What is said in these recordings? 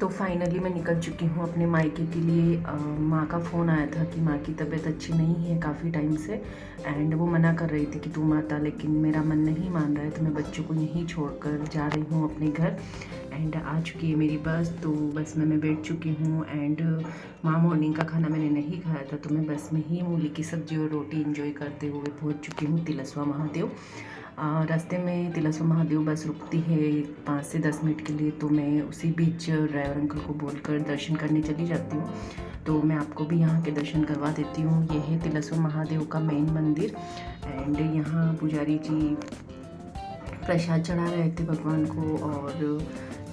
तो फाइनली मैं निकल चुकी हूँ अपने मायके के लिए। माँ का फ़ोन आया था कि माँ की तबीयत अच्छी नहीं है काफ़ी टाइम से, एंड वो मना कर रही थी कि तू मत आ, लेकिन मेरा मन नहीं मान रहा है, तो मैं बच्चों को यहीं छोड़कर जा रही हूँ अपने घर। एंड आ चुकी है मेरी बस, तो बस में मैं बैठ चुकी हूँ। एंड माँ मॉर्निंग का खाना मैंने नहीं खाया था, तो मैं बस में ही मूली की सब्ज़ी और रोटी इंजॉय करते हुए पहुँच चुकी हूँ तिलस्वा महादेव। रास्ते में तिलस्वा महादेव बस रुकती है 5 से 10 मिनट के लिए, तो मैं उसी बीच ड्राइवर अंकल को बोलकर दर्शन करने चली जाती हूँ। तो मैं आपको भी यहाँ के दर्शन करवा देती हूँ। ये है तिलस्वा महादेव का मेन मंदिर, एंड यहाँ पुजारी जी प्रसाद चढ़ा रहे थे भगवान को। और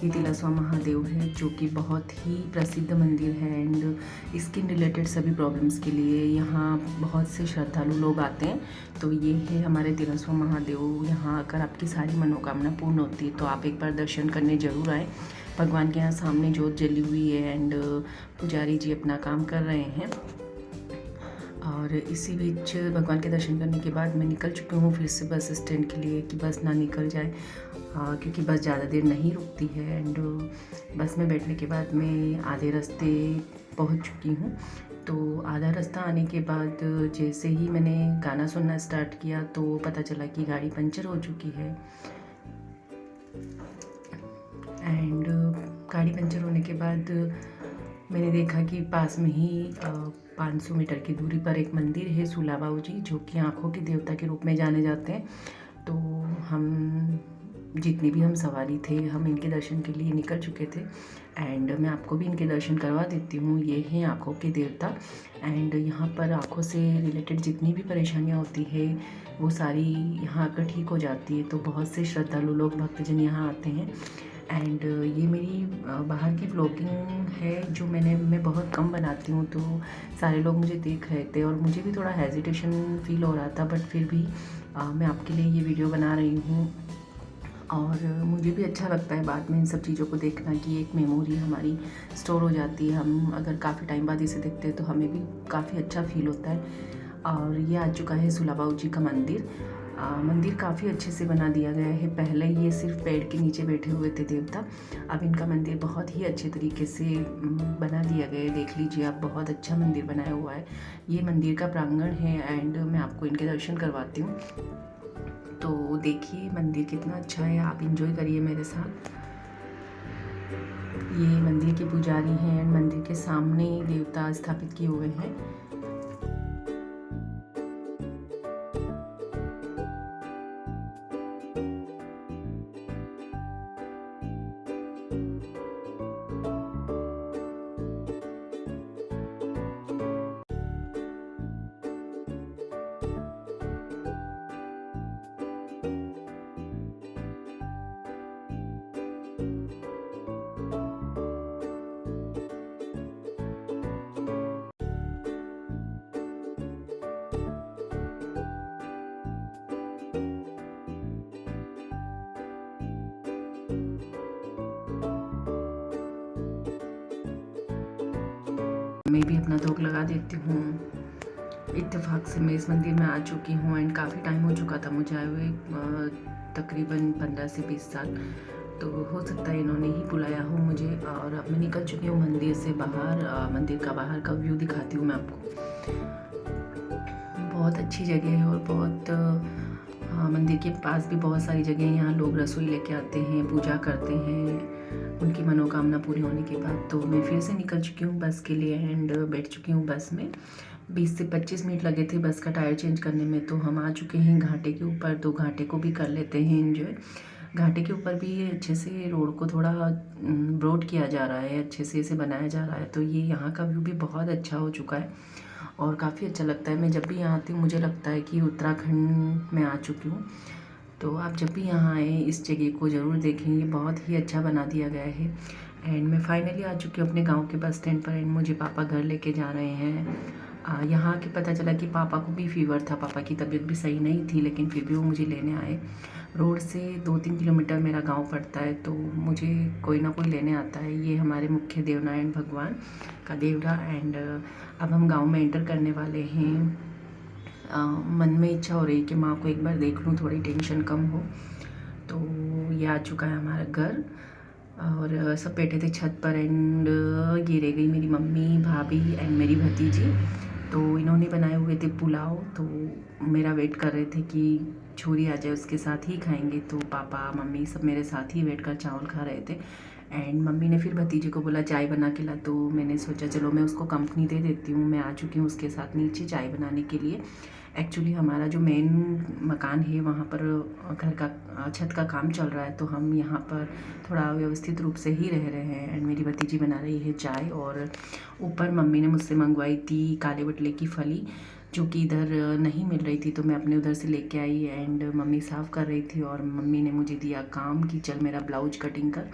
ये तिलस्वा महादेव है जो कि बहुत ही प्रसिद्ध मंदिर है, एंड स्किन रिलेटेड सभी प्रॉब्लम्स के लिए यहाँ बहुत से श्रद्धालु लोग आते हैं। तो ये है हमारे तिलस्वा महादेव। यहाँ आकर आपकी सारी मनोकामना पूर्ण होती है, तो आप एक बार दर्शन करने ज़रूर आए। भगवान के यहाँ सामने जोत जली हुई है, एंड पुजारी जी अपना काम कर रहे हैं। और इसी बीच भगवान के दर्शन करने के बाद मैं निकल चुकी हूँ फिर से बस स्टैंड के लिए कि बस ना निकल जाए, क्योंकि बस ज़्यादा देर नहीं रुकती है। एंड बस में बैठने के बाद मैं आधे रास्ते पहुँच चुकी हूँ। तो आधा रास्ता आने के बाद जैसे ही मैंने गाना सुनना स्टार्ट किया, तो पता चला कि गाड़ी पंचर हो चुकी है। एंड गाड़ी पंचर होने के बाद मैंने देखा कि पास में ही 500 मीटर की दूरी पर एक मंदिर है सूला बाऊ जी, जो कि आँखों के देवता के रूप में जाने जाते हैं। तो हम जितनी भी हम सवारी थे, हम इनके दर्शन के लिए निकल चुके थे। एंड मैं आपको भी इनके दर्शन करवा देती हूँ। ये हैं आँखों के देवता, एंड यहाँ पर आँखों से रिलेटेड जितनी भी परेशानियाँ होती है वो सारी यहाँ आकर ठीक हो जाती है। तो बहुत से श्रद्धालु लोग, भक्तजन यहाँ आते हैं। एंड ये मेरी बाहर की व्लॉगिंग है जो मैं बहुत कम बनाती हूँ, तो सारे लोग मुझे देख रहे थे और मुझे भी थोड़ा हेजिटेशन फील हो रहा था, बट फिर भी मैं आपके लिए ये वीडियो बना रही हूँ। और मुझे भी अच्छा लगता है बाद में इन सब चीज़ों को देखना कि एक मेमोरी हमारी स्टोर हो जाती है। हम अगर काफ़ी टाइम बाद इसे देखते हैं तो हमें भी काफ़ी अच्छा फील होता है। और ये आ चुका है सूला बाऊ जी का मंदिर। मंदिर काफ़ी अच्छे से बना दिया गया है। पहले ये सिर्फ पेड़ के नीचे बैठे हुए थे देवता, अब इनका मंदिर बहुत ही अच्छे तरीके से बना दिया गया है। देख लीजिए आप, बहुत अच्छा मंदिर बनाया हुआ है। ये मंदिर का प्रांगण है, एंड मैं आपको इनके दर्शन करवाती हूँ। तो देखिए मंदिर कितना अच्छा है, आप इंजॉय करिए मेरे साथ। ये मंदिर के पुजारी हैं, मंदिर के सामने देवता स्थापित किए हुए हैं। मैं भी अपना धूप लगा देती हूँ। इत्तेफाक से मैं इस मंदिर में आ चुकी हूँ, एंड काफ़ी टाइम हो चुका था मुझे आए हुए, तकरीबन 15 से 20 साल। तो हो सकता है इन्होंने ही बुलाया हो मुझे। और अब मैं निकल चुकी हूँ मंदिर से बाहर। मंदिर का बाहर का व्यू दिखाती हूँ मैं आपको। बहुत अच्छी जगह है, और बहुत मंदिर के पास भी बहुत सारी जगह हैं। यहाँ लोग रसोई लेके आते हैं, पूजा करते हैं उनकी मनोकामना पूरी होने के बाद। तो मैं फिर से निकल चुकी हूँ बस के लिए, एंड बैठ चुकी हूँ बस में। 20 से 25 मिनट लगे थे बस का टायर चेंज करने में। तो हम आ चुके हैं घाटे के ऊपर, तो घाटे को भी कर लेते हैं एंजॉय। घाटे के ऊपर भी अच्छे से रोड को थोड़ा ब्रॉड किया जा रहा है, अच्छे से इसे बनाया जा रहा है। तो ये यहाँ का व्यू भी बहुत अच्छा हो चुका है और काफ़ी अच्छा लगता है। मैं जब भी यहाँ आती हूँ मुझे लगता है कि उत्तराखंड में आ चुकी हूँ। तो आप जब भी यहाँ आएँ इस जगह को ज़रूर देखें, ये बहुत ही अच्छा बना दिया गया है। एंड मैं फाइनली आ चुकी हूँ अपने गांव के बस स्टैंड पर, एंड मुझे पापा घर लेके जा रहे हैं। यहाँ के पता चला कि पापा को भी फीवर था, पापा की तबीयत भी सही नहीं थी, लेकिन फिर भी वो मुझे लेने आए। रोड से 2-3 किलोमीटर मेरा गांव पड़ता है, तो मुझे कोई ना कोई लेने आता है। ये हमारे मुख्य देवनारायण भगवान का देवरा। एंड अब हम गांव में एंटर करने वाले हैं। मन में इच्छा हो रही कि माँ को एक बार देख लूँ, थोड़ी टेंशन कम हो। तो ये आ चुका है हमारा घर। और सब बैठे थे छत पर एंड ये रह गई मेरी मम्मी, भाभी एंड मेरी भतीजी। तो इन्होंने बनाए हुए थे पुलाव, तो मेरा वेट कर रहे थे कि छोरी आ जाए उसके साथ ही खाएंगे। तो पापा मम्मी सब मेरे साथ ही बैठ कर चावल खा रहे थे। एंड मम्मी ने फिर भतीजे को बोला चाय बना के ला, तो मैंने सोचा चलो मैं उसको कंपनी दे देती हूँ। मैं आ चुकी हूँ उसके साथ नीचे चाय बनाने के लिए। एक्चुअली हमारा जो मेन मकान है वहाँ पर घर का छत का काम चल रहा है, तो हम यहाँ पर थोड़ा व्यवस्थित रूप से ही रह रहे हैं। एंड मेरी भतीजी बना रही है चाय, और ऊपर मम्मी ने मुझसे मंगवाई थी काले बटले की फली, जो कि इधर नहीं मिल रही थी, तो मैं अपने उधर से लेके आई। एंड मम्मी साफ़ कर रही थी और मम्मी ने मुझे दिया काम कि चल मेरा ब्लाउज कटिंग कर।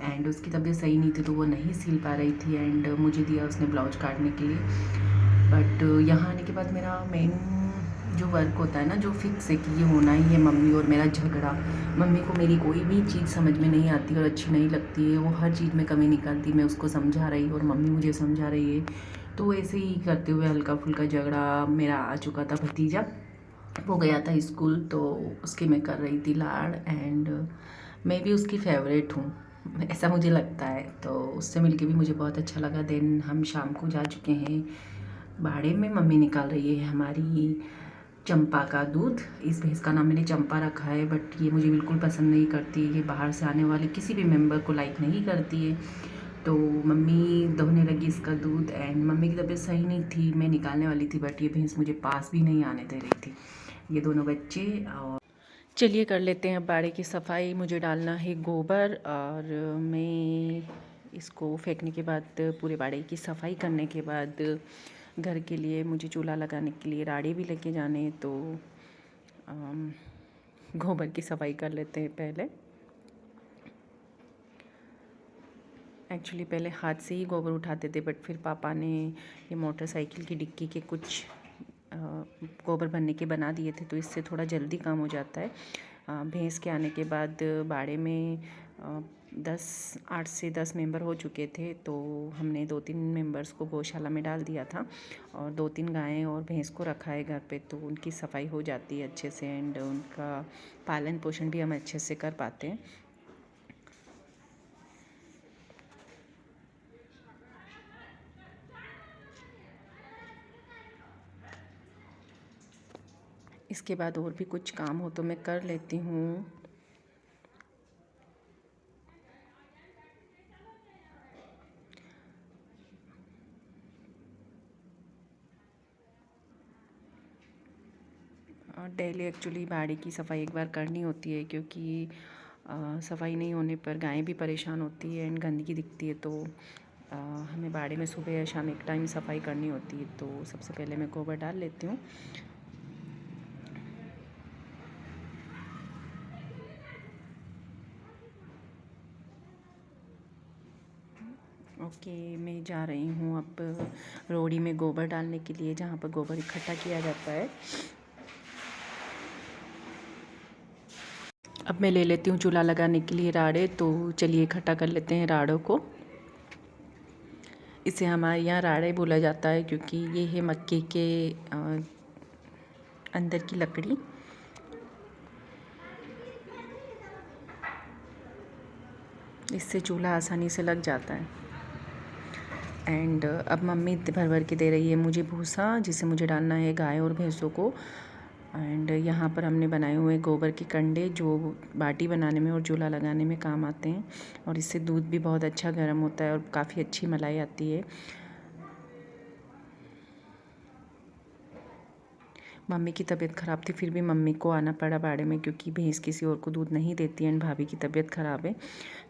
एंड उसकी तबीयत सही नहीं थी तो वो नहीं सिल पा रही थी, एंड मुझे दिया उसने ब्लाउज काटने के लिए। बट यहाँ आने के बाद मेरा मेन जो वर्क होता है ना, जो फिक्स है कि ये होना ही है, मम्मी और मेरा झगड़ा। मम्मी को मेरी कोई भी चीज़ समझ में नहीं आती और अच्छी नहीं लगती है, वो हर चीज़ में कमी निकालती, मैं उसको समझा रही और मम्मी मुझे समझा रही है। तो ऐसे ही करते हुए हल्का फुल्का झगड़ा मेरा आ चुका था। भतीजा वो गया था स्कूल, तो उसके मैं कर रही थी लाड़। एंड मैं भी उसकी फेवरेट हूँ, ऐसा मुझे लगता है, तो उससे मिलके भी मुझे बहुत अच्छा लगा। देन हम शाम को जा चुके हैं बाड़े में। मम्मी निकाल रही है हमारी चंपा का दूध। इस भैंस का नाम मैंने चंपा रखा है, बट ये मुझे बिल्कुल पसंद नहीं करती, ये बाहर से आने वाले किसी भी मेंबर को लाइक नहीं करती है। तो मम्मी दोहने लगी इसका दूध, एंड मम्मी की तबीयत सही नहीं थी, मैं निकालने वाली थी, बट ये भैंस मुझे पास भी नहीं आने दे रही थी, ये दोनों बच्चे। और चलिए कर लेते हैं अब बाड़े की सफाई। मुझे डालना है गोबर, और मैं इसको फेंकने के बाद, पूरे बाड़े की सफाई करने के बाद, घर के लिए मुझे चूल्हा लगाने के लिए राड़े भी लेके जाने हैं, तो गोबर की सफाई कर लेते हैं पहले। एक्चुअली पहले हाथ से ही गोबर उठाते थे, बट फिर पापा ने ये मोटरसाइकिल की डिक्की के कुछ गोबर भरने के बना दिए थे, तो इससे थोड़ा जल्दी काम हो जाता है। भैंस के आने के बाद बाड़े में 8 से 10 मेंबर हो चुके थे, तो हमने 2-3 मेंबर्स को गौशाला में डाल दिया था, और 2-3 गायें और भैंस को रखा है घर पे, तो उनकी सफाई हो जाती है अच्छे से, एंड उनका पालन पोषण भी हम अच्छे से कर पाते हैं। इसके बाद और भी कुछ काम हो तो मैं कर लेती हूँ। और डेली एक्चुअली बाड़ी की सफाई एक बार करनी होती है, क्योंकि सफाई नहीं होने पर गायें भी परेशान होती है एंड गंदगी दिखती है, तो हमें बाड़े में सुबह या शाम एक टाइम सफाई करनी होती है। तो सबसे पहले मैं गोबर डाल लेती हूँ। ओके, मैं जा रही हूँ अब रोड़ी में गोबर डालने के लिए, जहाँ पर गोबर इकट्ठा किया जाता है। अब मैं ले लेती हूँ चूल्हा लगाने के लिए राड़े, तो चलिए इकट्ठा कर लेते हैं राड़ों को। इसे हमारे यहाँ राड़े बोला जाता है, क्योंकि ये है मक्के के अंदर की लकड़ी। इससे चूल्हा आसानी से लग जाता है। एंड अब मम्मी भर भर के दे रही है मुझे भूसा, जिसे मुझे डालना है गाय और भैंसों को। एंड यहाँ पर हमने बनाए हुए गोबर के कंडे, जो बाटी बनाने में और चूल्हा लगाने में काम आते हैं, और इससे दूध भी बहुत अच्छा गर्म होता है और काफ़ी अच्छी मलाई आती है। मम्मी की तबीयत ख़राब थी, फिर भी मम्मी को आना पड़ा बाड़े में, क्योंकि भैंस किसी और को दूध नहीं देती है एंड भाभी की तबीयत ख़राब है,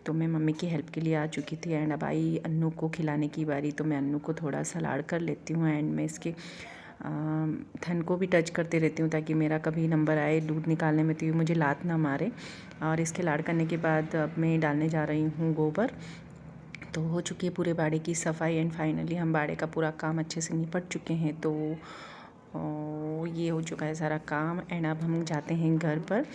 तो मैं मम्मी की हेल्प के लिए आ चुकी थी। एंड अब आई अन्नू को खिलाने की बारी, तो मैं अन्नू को थोड़ा सलाड कर लेती हूँ, एंड मैं इसके थन को भी टच करते रहती हूँ, ताकि मेरा कभी नंबर आए दूध निकालने में तो ये मुझे लात ना मारे। और इसके लाड़ करने के बाद अब मैं डालने जा रही हूँ गोबर। तो हो चुकी है पूरे बाड़े की सफाई, एंड फाइनली हम बाड़े का पूरा काम अच्छे से निपट चुके हैं। तो ये हो चुका है सारा काम, एंड अब हम जाते हैं घर पर।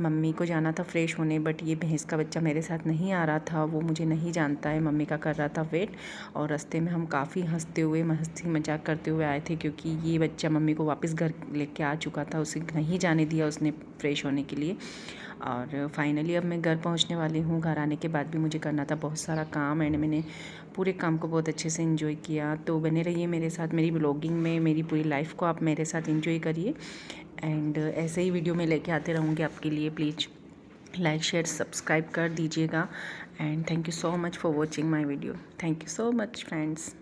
मम्मी को जाना था फ्रेश होने, बट ये भैंस का बच्चा मेरे साथ नहीं आ रहा था, वो मुझे नहीं जानता है, मम्मी का कर रहा था वेट। और रास्ते में हम काफ़ी हंसते हुए हंसी मजाक करते हुए आए थे, क्योंकि ये बच्चा मम्मी को वापस घर लेके आ चुका था, उसे नहीं जाने दिया उसने फ्रेश होने के लिए। और फाइनली अब मैं घर पहुंचने वाली हूँ। घर आने के बाद भी मुझे करना था बहुत सारा काम एंड मैंने पूरे काम को बहुत अच्छे से एंजॉय किया। तो बने रहिए मेरे साथ, मेरी ब्लॉगिंग में, मेरी पूरी लाइफ को आप मेरे साथ एंजॉय करिए एंड ऐसे ही वीडियो में लेके आते रहूँगी आपके लिए। प्लीज़ लाइक शेयर सब्सक्राइब कर दीजिएगा and thank you so much for watching my video. Thank you so much friends.